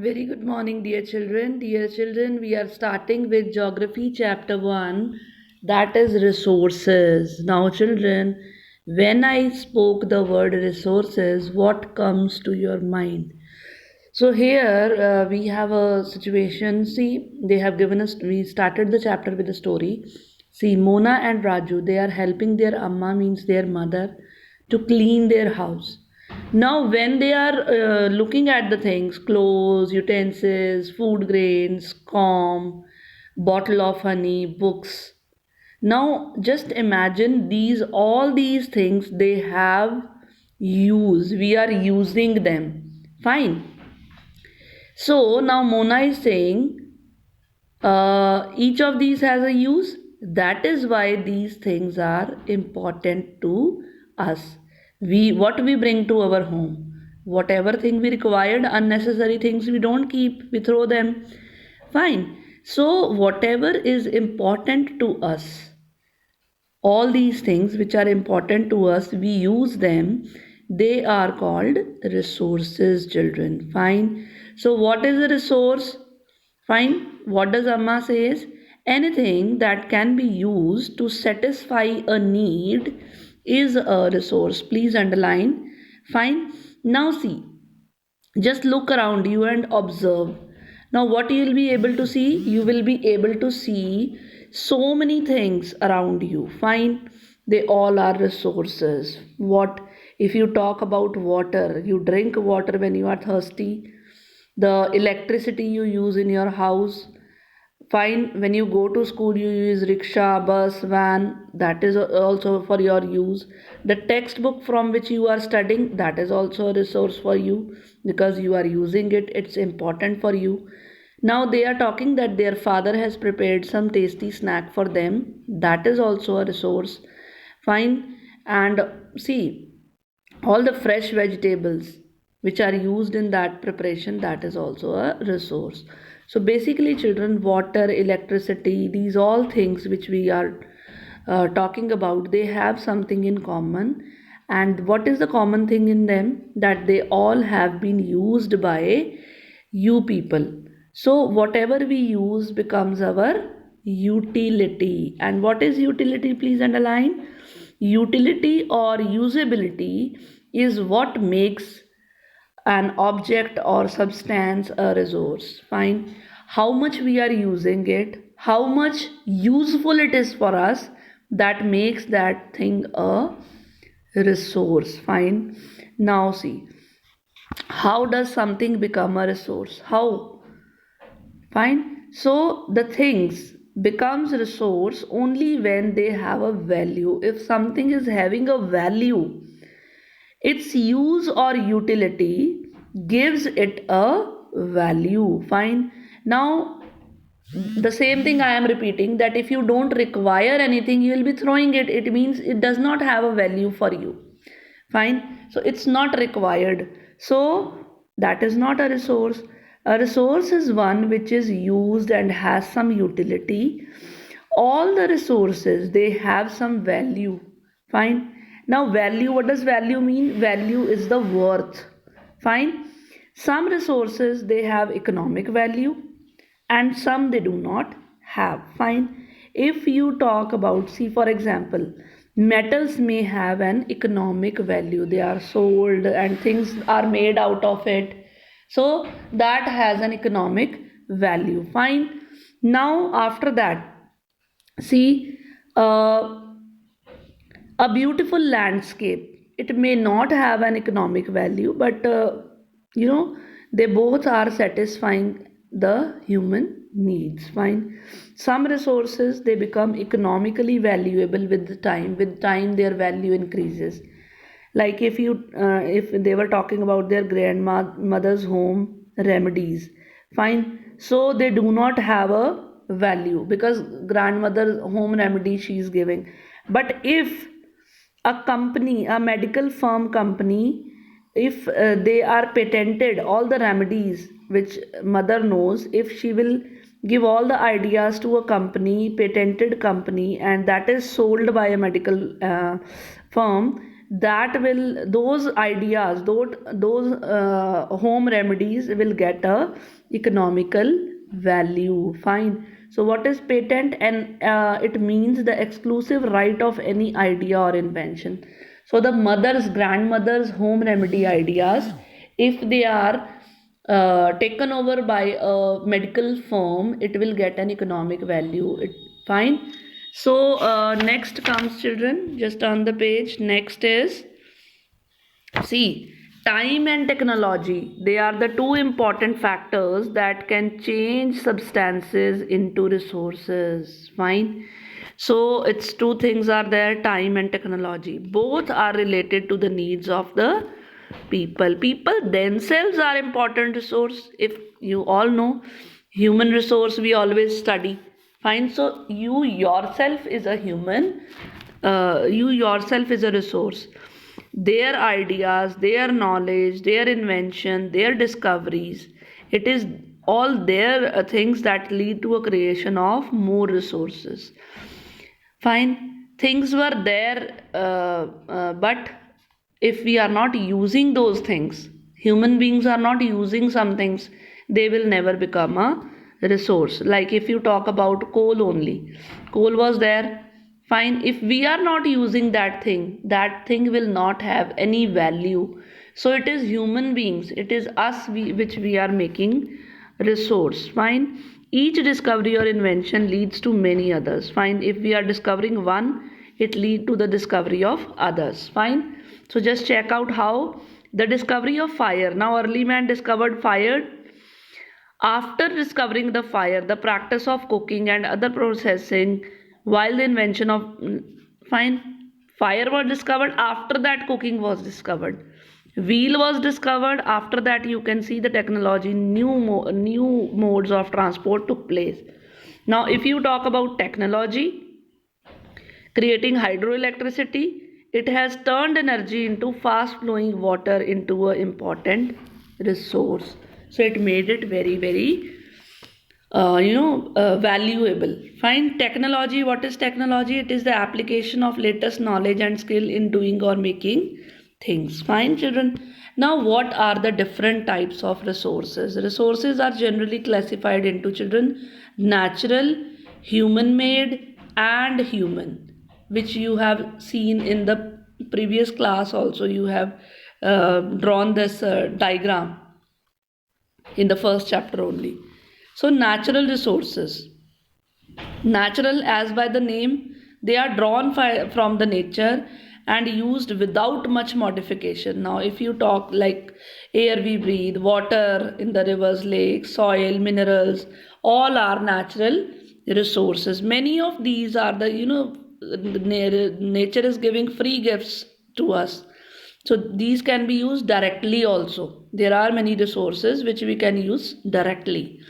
Very good morning, dear children. Dear children, we are starting with Geography Chapter 1, that is resources. Now, children, when I spoke the word resources, what comes to your mind? So, here we have a situation. See, they have given us, we started the chapter with a story. See, Mona and Raju, they are helping their Amma, means their mother, to clean their house. Now, when they are looking at the things, clothes, utensils, food grains, comb, bottle of honey, books. Now, just imagine these all these things they have use. We are using them. Fine. So now Mona is saying each of these has a use. That is why these things are important to us. We what we bring to our home, whatever thing we required, unnecessary things we don't keep, we throw them. Fine. So whatever is important to us, all these things which are important to us, we use them. They are called resources, children. Fine. So what is a resource? Fine. What does Amma says? Anything that can be used to satisfy a need is a resource. Please underline. Fine. Now see, just look around you and observe. Now what you will be able to see? You will be able to see so many things around you. Fine. They all are resources. What if you talk about water? You drink water when you are thirsty. The electricity you use in your house. Fine, when you go to school, you use rickshaw, bus, van, that is also for your use. The textbook from which you are studying, that is also a resource for you because you are using it, it's important for you. Now they are talking that their father has prepared some tasty snack for them, that is also a resource. Fine, and see, all the fresh vegetables which are used in that preparation, that is also a resource. So basically children, water, electricity, these all things which we are talking about, they have something in common. And what is the common thing in them? That they all have been used by you people. So whatever we use becomes our utility. And what is utility? Please underline. Utility or usability is what makes an object or substance a resource. Fine. How much we are using it, how much useful it is for us, that makes that thing a resource. Fine. Now see, how does something become a resource? How? Fine. So the things becomes resource only when they have a value. If something is having a value, its use or utility gives it a value. Fine. Now the same thing I am repeating, that if you don't require anything, you will be throwing it. It means it does not have a value for you. Fine. So it's not required. So that is not a resource. A resource is one which is used and has some utility. All the resources, they have some value. Fine. Now value, what does value mean? Value is the worth. Fine. Some resources, they have economic value and some they do not have. Fine. If you talk about, see for example, metals may have an economic value. They are sold and things are made out of it. So that has an economic value. Fine. Now after that, see, a beautiful landscape, it may not have an economic value, but you know, they both are satisfying the human needs. Fine. Some resources, they become economically valuable with the time. With time their value increases. Like if they were talking about their grandmother's home remedies. Fine. So they do not have a value because grandmother's home remedy she is giving. But if a company, a medical firm company, if they are patented all the remedies which mother knows, if she will give all the ideas to a company, patented company, and that is sold by a medical firm, that will, those ideas, those home remedies will get a economical value. Fine. So what is patent? And it means the exclusive right of any idea or invention. So the mother's, grandmother's home remedy ideas, if they are taken over by a medical firm, it will get an economic value. Fine. So next comes, children, just on the page. Next is, see, time and technology. They are the two important factors that can change substances into resources. Fine. So it's two things are there, time and technology. Both are related to the needs of the people. People themselves are important resource. If you all know, human resource we always study. Fine. So you yourself is a human. You yourself is a resource. Their ideas, their knowledge, their invention, their discoveries, it is all their things that lead to a creation of more resources. Fine. Things were there, but if we are not using those things, human beings are not using some things, they will never become a resource. Like if you talk about coal only, coal was there. Fine. If we are not using that thing will not have any value. So it is human beings, it is us, which we are making resource. Fine. Each discovery or invention leads to many others. Fine. If we are discovering one, it lead to the discovery of others. Fine. So just check out how the discovery of fire. Now early man discovered fire. After discovering the fire, the practice of cooking and other processing, while the invention of, fine, fire was discovered, after that cooking was discovered. Wheel was discovered, after that you can see the technology, new modes of transport took place. Now if you talk about technology, creating hydroelectricity, it has turned energy into fast flowing water into an important resource. So it made it very, very valuable. Fine. Technology. What is technology? It is the application of latest knowledge and skill in doing or making things. Fine, children. Now what are the different types of resources? Resources are generally classified into, children, natural, human made and human, which you have seen in the previous class also. You have drawn this diagram in the first chapter only. So natural resources. Natural, as by the name, they are drawn from the nature and used without much modification. Now if you talk like air we breathe, water in the rivers, lakes, soil, minerals, all are natural resources. Many of these are the, nature is giving free gifts to us. So these can be used directly also. There are many resources which we can use directly.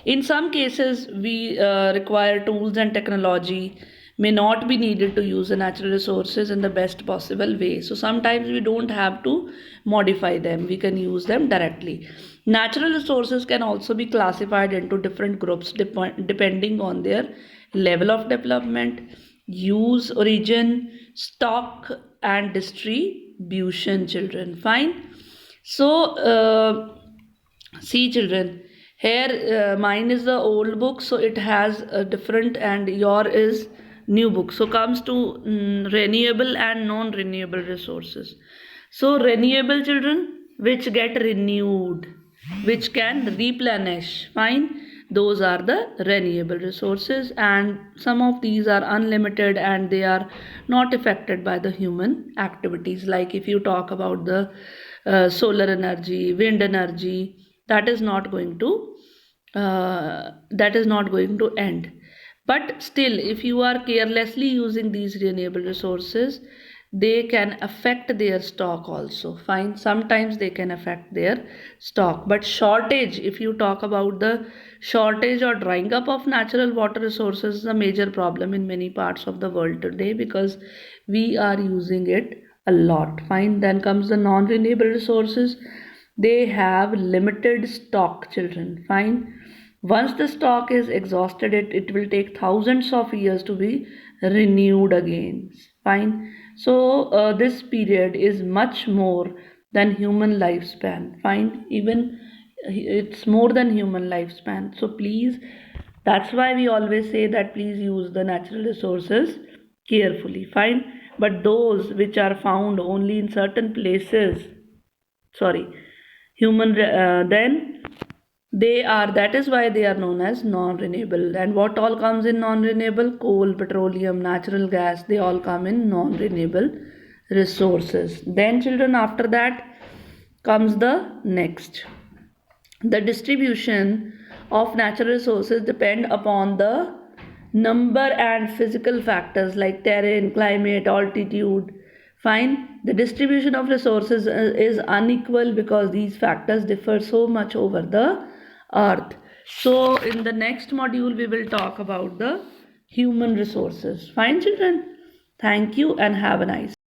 In some cases, we require tools and technology may not be needed to use the natural resources in the best possible way. So sometimes we don't have to modify them. We can use them directly. Natural resources can also be classified into different groups depending on their level of development, use, origin, stock and distribution, children. Fine. So see, children, here mine is the old book, so it has a different, and your is new book. So comes to renewable and non-renewable resources. So renewable, children, which get renewed, which can replenish. Fine. Those are the renewable resources, and some of these are unlimited and they are not affected by the human activities. Like if you talk about the solar energy, wind energy, that is not going to end. But still, if you are carelessly using these renewable resources, they can affect their stock also. Fine. Sometimes they can affect their stock. But shortage, if you talk about the shortage or drying up of natural water resources, is a major problem in many parts of the world today because we are using it a lot. Fine. Then comes the non-renewable resources. They have limited stock, children. Fine. Once the stock is exhausted, it will take thousands of years to be renewed again. Fine. So this period is much more than human lifespan. Fine, even it's more than human lifespan. So please, that's why we always say that please use the natural resources carefully. Fine, but those which are found only in certain places, sorry, then they are, that is why they are known as non-renewable. And what all comes in non-renewable? Coal, petroleum, natural gas, they all come in non-renewable resources. Then children, after that comes the next. The distribution of natural resources depend upon the number and physical factors like terrain, climate, altitude. Fine. The distribution of resources is unequal because these factors differ so much over the earth. So in the next module we will talk about the human resources. Fine children. Thank you and have a nice